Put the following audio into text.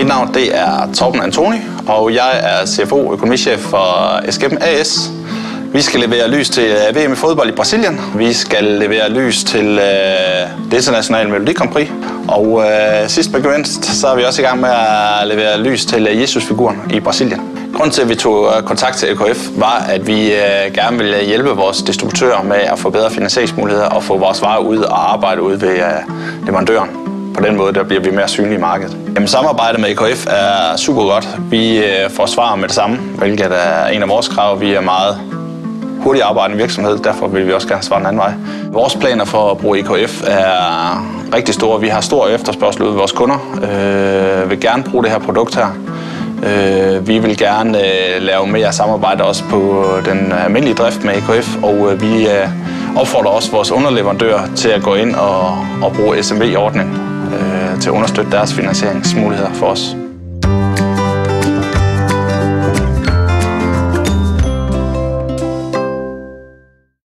navn det er Torben Antoni, og jeg er CFO økonomichef for Escape AS. Vi skal levere lys til VM i fodbold i Brasilien. Vi skal levere lys til det internationale Melodi Grand Prix. Og sidst men ikke mindst, så er vi også i gang med at levere lys til Jesus-figuren i Brasilien. Grunden til, at vi tog kontakt til EKF, var, at vi gerne ville hjælpe vores distributører med at få bedre finansieringsmuligheder og få vores varer ud og arbejde ud ved leverandøren. På den måde der bliver vi mere synlige i markedet. Jamen, samarbejdet med EKF er super godt. Vi får svar med det samme, hvilket er en af vores krav. Vi er meget hurtigt arbejdende virksomhed, derfor vil vi også gerne svare den anden vej. Vores planer for at bruge EKF er rigtig store. Vi har stor efterspørgsel ud af vores kunder. Vil gerne bruge det her produkt her. Vi vil gerne lave mere samarbejde også på den almindelige drift med EKF, og vi opfordrer også vores underleverandører til at gå ind og bruge SMV-ordningen til at understøtte deres finansieringsmuligheder for os.